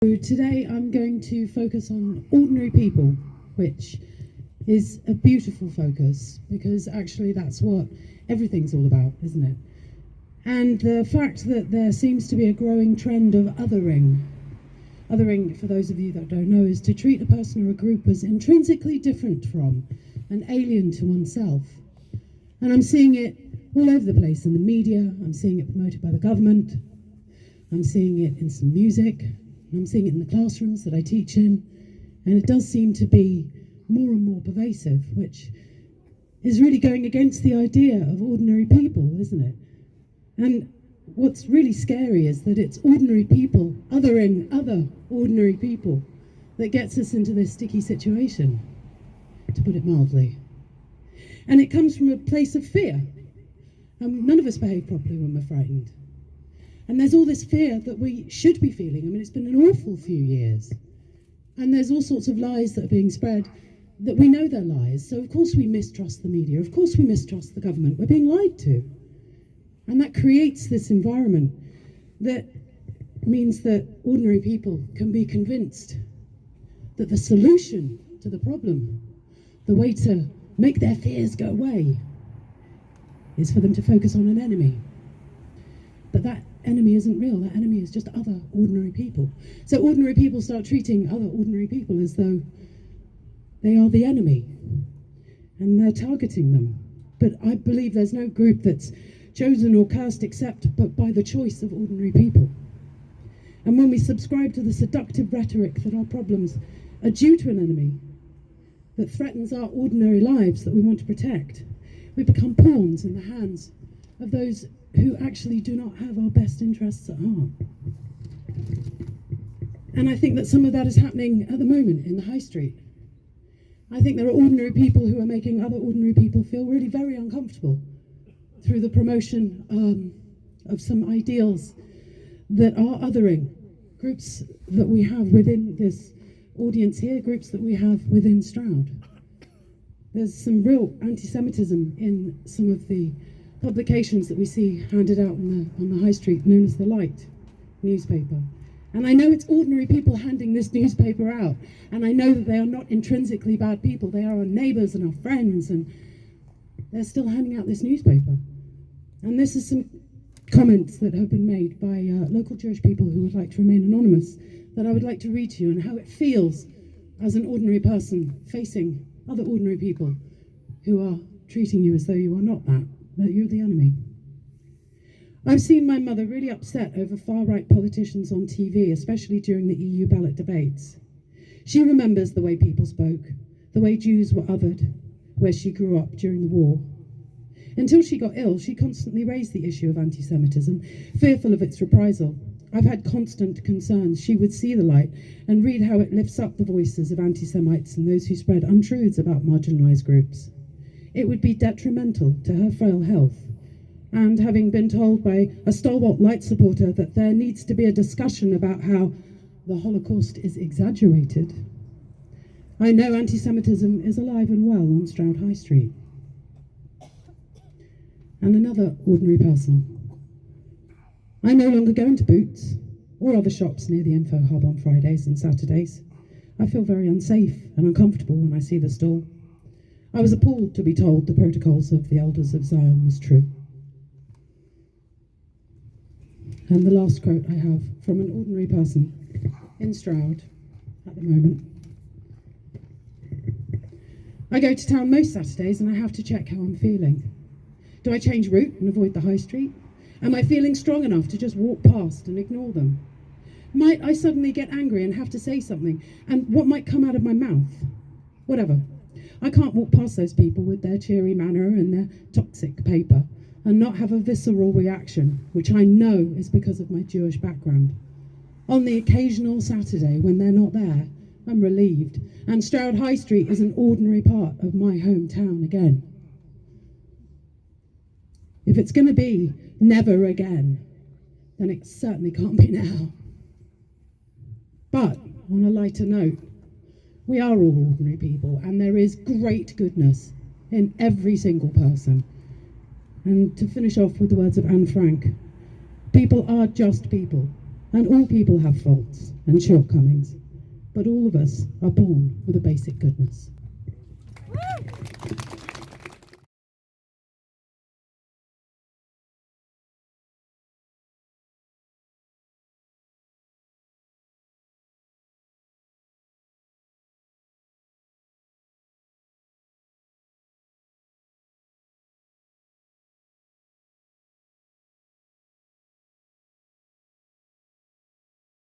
So today I'm going to focus on ordinary people, which is a beautiful focus because actually that's what everything's all about, isn't it? And the fact that there seems to be a growing trend of othering. Othering, for those of you that don't know, is to treat a person or a group as intrinsically different from and alien to oneself. And I'm seeing it all over the place in the media. I'm seeing it promoted by the government. I'm seeing it in some music. I'm seeing it in the classrooms that I teach in, and it does seem to be more and more pervasive, which is really going against the idea of ordinary people, isn't it? And what's really scary is that it's ordinary people othering other ordinary people that gets us into this sticky situation, to put it mildly. And it comes from a place of fear. None of us behave properly when we're frightened. And there's all this fear that we should be feeling. I mean, it's been an awful few years. And there's all sorts of lies that are being spread that we know they're lies. So of course we mistrust the media. Of course we mistrust the government. We're being lied to. And that creates this environment that means that ordinary people can be convinced that the solution to the problem, the way to make their fears go away, is for them to focus on an enemy. But that enemy isn't real. That enemy is just other ordinary people. So ordinary people start treating other ordinary people as though they are the enemy, and they're targeting them. But I believe there's no group that's chosen or cursed except but by the choice of ordinary people. And when we subscribe to the seductive rhetoric that our problems are due to an enemy that threatens our ordinary lives that we want to protect, we become pawns in the hands of those who actually do not have our best interests at heart. And I think that some of that is happening at the moment in the high street. I think there are ordinary people who are making other ordinary people feel really very uncomfortable through the promotion of some ideals that are othering groups that we have within this audience here, groups that we have within Stroud. There's some real anti-Semitism in some of the publications that we see handed out on the high street, known as the Light newspaper. And I know it's ordinary people handing this newspaper out, and I know that they are not intrinsically bad people. They are our neighbours and our friends, and they're still handing out this newspaper. And this is some comments that have been made by local Jewish people who would like to remain anonymous, that I would like to read to you, and how it feels as an ordinary person facing other ordinary people who are treating you as though you are not that you're the enemy. I've seen my mother really upset over far-right politicians on TV, especially during the EU ballot debates. She remembers the way people spoke, the way Jews were othered, where she grew up during the war. Until she got ill, she constantly raised the issue of anti-Semitism, fearful of its reprisal. I've had constant concerns she would see the light and read how it lifts up the voices of anti-Semites and those who spread untruths about marginalised groups. It would be detrimental to her frail health. And having been told by a stalwart Light supporter that there needs to be a discussion about how the Holocaust is exaggerated, I know anti-Semitism is alive and well on Stroud High Street. And another ordinary person. I no longer go into Boots or other shops near the Info Hub on Fridays and Saturdays. I feel very unsafe and uncomfortable when I see the store. I was appalled to be told the protocols of the Elders of Zion was true. And the last quote I have from an ordinary person in Stroud at the moment. I go to town most Saturdays and I have to check how I'm feeling. Do I change route and avoid the high street? Am I feeling strong enough to just walk past and ignore them? Might I suddenly get angry and have to say something? And what might come out of my mouth? Whatever. I can't walk past those people with their cheery manner and their toxic paper and not have a visceral reaction, which I know is because of my Jewish background. On the occasional Saturday when they're not there, I'm relieved, and Stroud High Street is an ordinary part of my hometown again. If it's going to be never again, then it certainly can't be now. But on a lighter note, we are all ordinary people, and there is great goodness in every single person. And to finish off with the words of Anne Frank, people are just people, And all people have faults and shortcomings, but all of us are born with a basic goodness.